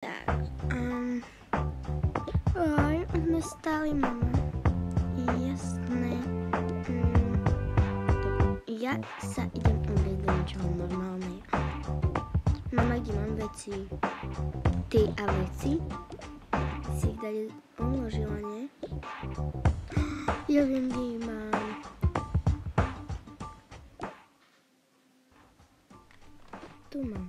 Tak, sme stáli, mama. Jasné. Ja sa idem obliecť do niečoho normálneho. Mama, kde mám veci? Ty a veci? Si ich dali odložila, nie? Ja viem, kde ich mám. Tu mám.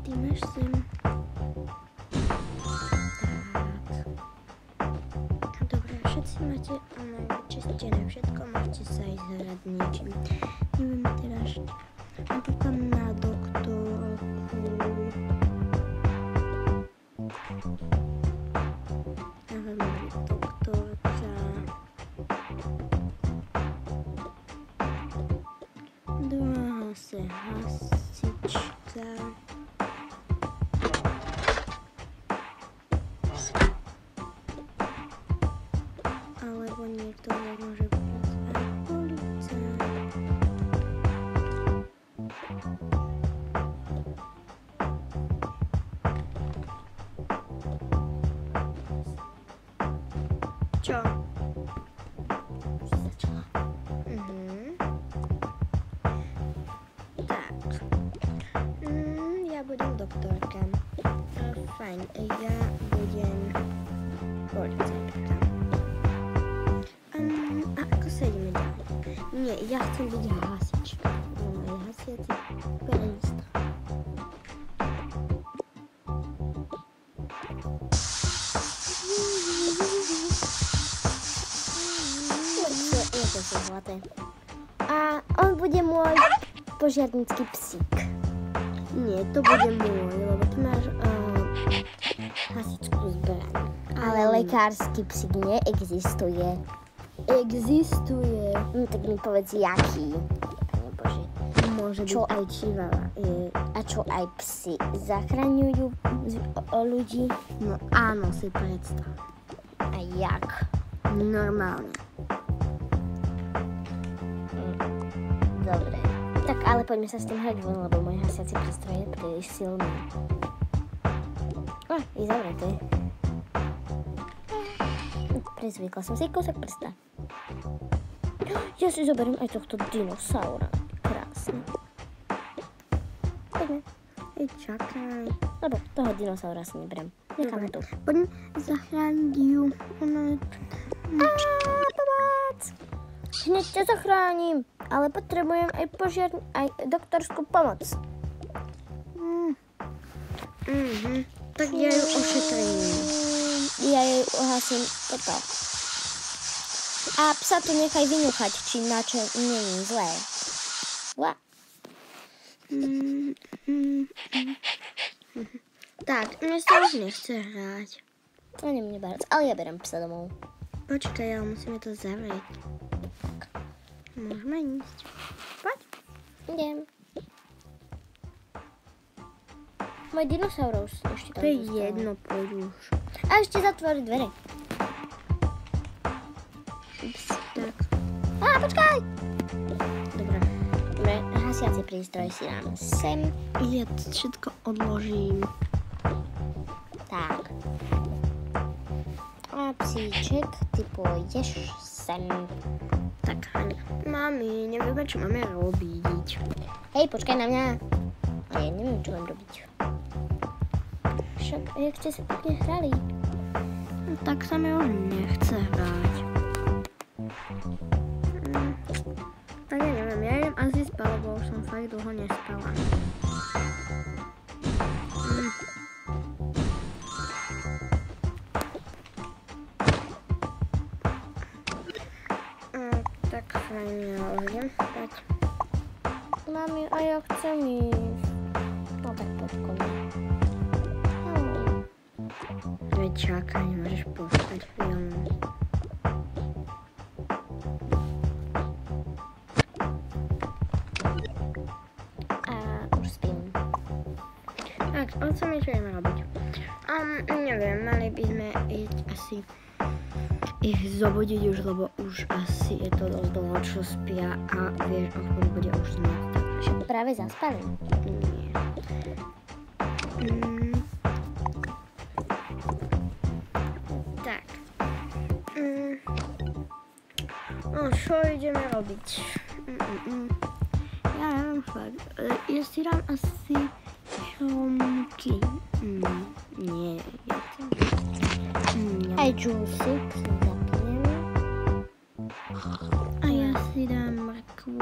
Ty máš sem. Tak. Dobre, všetci máte vyčistené všetko, môžete sa ísť hrať niečím. Neviem teraz, napríklad na doktorku. Neviem, doktorka. Druhá sa hasička. Alebo niekto môže byť aj policajt. Čo? Už začala. Tak. Ja budem doktorka. Fajn, ja budem policajtka. A ako sa ideme ďalej? Nie, ja chcem byť hasička. Budem aj hasiaci perista. Je to sú zlaté. A on bude môj požiarnický psík. Nie, to bude môj, lebo ty máš hasičskú zbraň. Ale lekársky psík neexistuje. Existuje. No tak mi povedz, jaký. Pane Bože. Môže Čo? byť aj čivava. A čo aj psi zachraňujú ľudí? No áno, si predstav. A jak? Normálne. Dobre. Tak ale poďme sa s tým hrať von, lebo môj hasiaci prístroj je príliš silný. Je zavreté. Prezvykla som si kúsok prsta. Ja si zoberiem aj tohto dinosaura. Krásne. Poďme. Čakaj. Dobre, toho dinosaura si neberiem. Necháme tu. Poďme zachrániť ju. Pomoc! Hneď ťa zachránim, ale potrebujem aj doktorskú pomoc. Tak ja ju ošetrím. Ja jej uhasím toto. A psa tu nechaj vyňuchať, či na čo není zlé. Tak, mne sa už nechce hrať. To nemne barc, ale ja berem psa domov. Počkaj, ale musíme to zavrieť. Môžeme ísť. Poď. Idem. Môj dinosaurus ešte tam To je zostal. jedno, poď už. A ešte zatvori dvere. Tak, Počkaj! dobre. Dobre, hasiaci prístroj si dáme sem. Ja to všetko odložím. Tak. A psíček, ty pôjdeš sem. Tak, Hania. Mami, nevieme, čo máme robiť. Hej, počkaj na mňa. A ja neviem, čo mám robiť. Však, jak ste sa pekne hrali. No, tak sa mi už nechce hrať. Tak ja neviem, ja idem asi spať, lebo už som fakt dlho nespala. Tak fajn, ja už idem spať. Mami, a ja chcem ísť. No tak poď ko mne. Veď čakaj, môžeš pospať chvíľu. A už spím. Tak, on sa mi čo ideme robiť. A Neviem, mali by sme ísť asi ich zobudiť už, lebo už asi je to dosť dlho, čo spia a vieš, o chvíľu bude už noc. Že práve zaspali. Nie. Tak. No, čo ideme robiť? Ja neviem fakt. Ja si dám asi šomky. Nie, ja to... Aj džúsik si zapnem. A ja si dám mrkvu.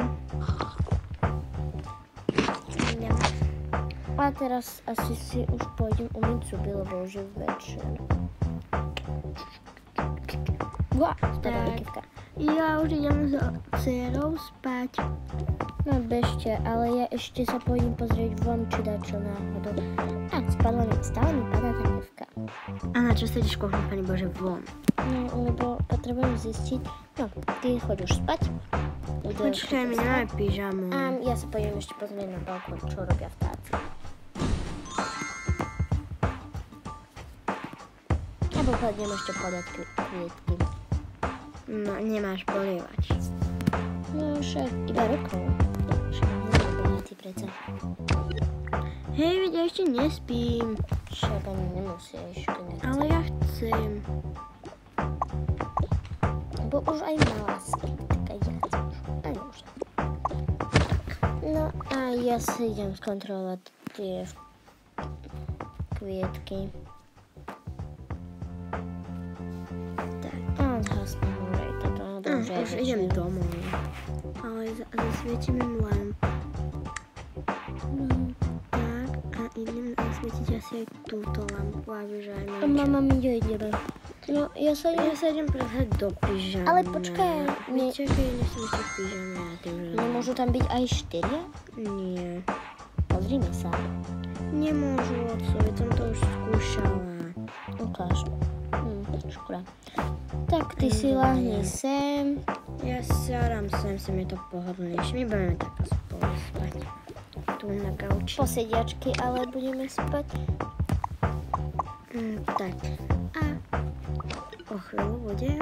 A teraz asi si už pôjdem umyť zuby, lebo už je večer. Tak. Ja už idem s dcerou spať. No bežte, ale ja ešte sa pôjdem pozrieť von, či dá čo náhodou. A stále mi padá tá nevka. A na čo sedíš kochom, Pane Bože, von? No, lebo potrebujem zistiť. No, ty choď už spať. Počkaj, my nemáme pyžamu. A ja sa pôjdem ešte pozrieť na balkón, čo robia vtáci. Alebo pôjdem ešte podať kvietky. No, nemáš polievať. No však iba rukou. Však nie bohatý predsa. Hej, veď ja ešte nespím. Však ani nemusíš, keď nechceš. Ale ja chcem. Bo už aj malá spí, tak aj ja chcem. Aj už. No a ja si idem skontrolovať tie kvietky. Tak. A zhasnem už toto. Už idem domov. Ale zasvietime lampu. Tak, a idem zasvietiť asi aj túto lampu, aby že aj A mama mi jo ideme. No, ja sa idem prezať do pyžamy. Ale počkaj, Čakaj, než som ešte v pyžame. Nemôžu tam byť aj 4? Nie. Pozrime sa. Nemôžu, otcovi, som to už skúšala. Ukáž. Škoda. Tak ty si lahni sem. Ja sa dám sem je to pohodlnejšie. My budeme takto spolu spať. Tu na gauči. Po sediačky, ale budeme spať. Tak. A o chvíľu bude